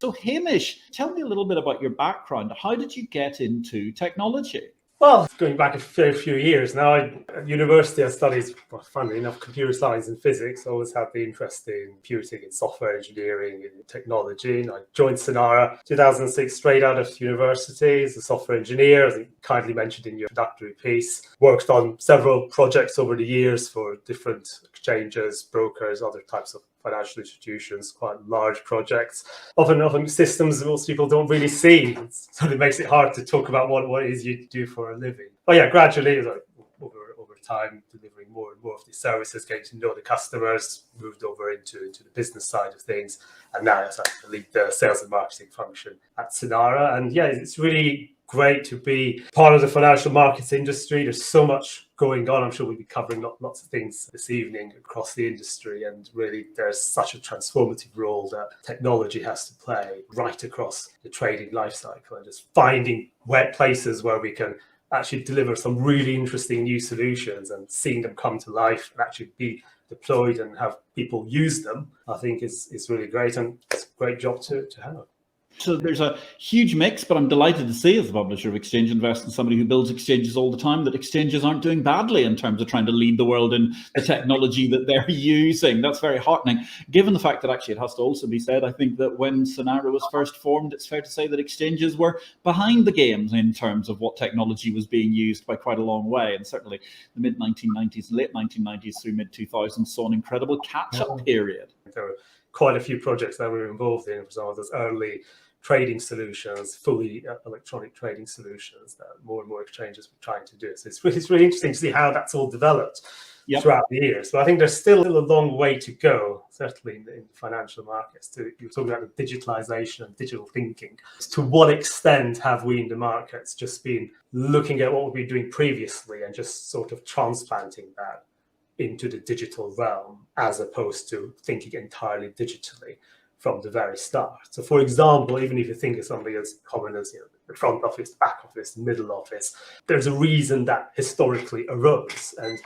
So Hamish, tell me a little bit about your background. How did you get into technology? Well, going back a fair few years now, at university I studied, funnily enough, computer science and physics. I always had the interest in computing and software engineering and technology. And I joined Sinara 2006 straight out of university as a software engineer, as you kindly mentioned in your introductory piece. Worked on several projects over the years for different exchanges, brokers, other types of financial institutions, quite large projects, often systems most people don't really see. So it makes it hard to talk about what it is you do for a living. But yeah, gradually, over time, delivering more and more of these services, getting to know the customers, moved over into the business side of things. And now I lead the sales and marketing function at Sinara. And yeah, it's really great to be part of the financial markets industry. There's so much going on. I'm sure we'll be covering lots of things this evening across the industry. And really, there's such a transformative role that technology has to play right across the trading lifecycle, and just finding places where we can actually deliver some really interesting new solutions and seeing them come to life and actually be deployed and have people use them, I think is really great. And it's a great job to have. So there's a huge mix, but I'm delighted to see, as the publisher of Exchange Invest and somebody who builds exchanges all the time, that exchanges aren't doing badly in terms of trying to lead the world in the technology that they're using. That's very heartening, given the fact that actually it has to also be said, I think that when Sinara was first formed, it's fair to say that exchanges were behind the games in terms of what technology was being used by quite a long way. And certainly the mid-1990s and late 1990s through mid-2000s saw an incredible catch-up period. There were quite a few projects that we were involved in, for some of those early trading solutions, fully electronic trading solutions that more and more exchanges were trying to do. So it's really interesting to see how that's all developed throughout the years. But I think there's still a long way to go, certainly in the financial markets. You're talking about the digitalization and digital thinking. To what extent have we in the markets just been looking at what we've been doing previously and just sort of transplanting that into the digital realm, as opposed to thinking entirely digitally from the very start? So, for example, even if you think of something as common as the front office, back office, middle office, there's a reason that historically arose. And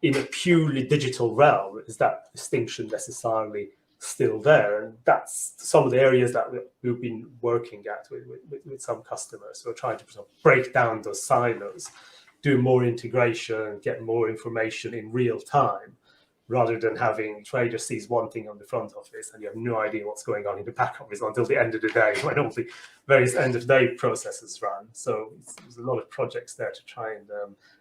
in a purely digital realm, is that distinction necessarily still there? And that's some of the areas that we've been working at with some customers. So we're trying to sort of break down those silos, do more integration, get more information in real time, rather than having trader sees one thing on the front office and you have no idea what's going on in the back office until the end of the day, when all the various end of day processes run. So there's a lot of projects there to try and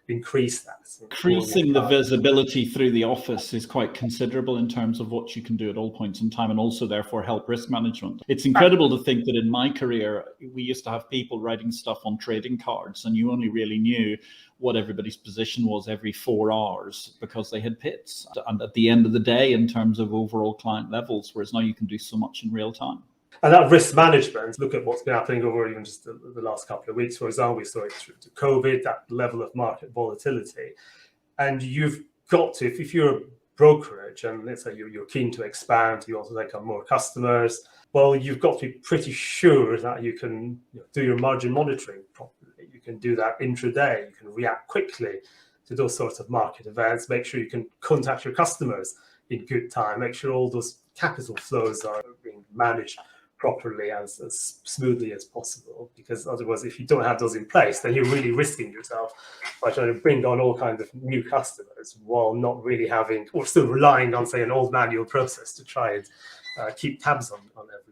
increase that. Increasing the visibility through the office is quite considerable in terms of what you can do at all points in time, and also therefore help risk management. It's incredible to think that in my career, we used to have people writing stuff on trading cards, and you only really knew what everybody's position was every 4 hours because they had pits. And at the end of the day, in terms of overall client levels, whereas now you can do so much in real time. And that risk management, look at what's been happening over even just the last couple of weeks. For example, we saw it through COVID, that level of market volatility. And you've got to, if you're a brokerage and let's say you're keen to expand, you also take on more customers, well, you've got to be pretty sure that you can do your margin monitoring properly. You can do that intraday. You can react quickly to those sorts of market events. Make sure you can contact your customers in good time. Make sure all those capital flows are being managed properly as smoothly as possible, because otherwise, if you don't have those in place, then you're really risking yourself by trying to bring on all kinds of new customers while not really having, or still relying on, say, an old manual process to try and keep tabs on everything.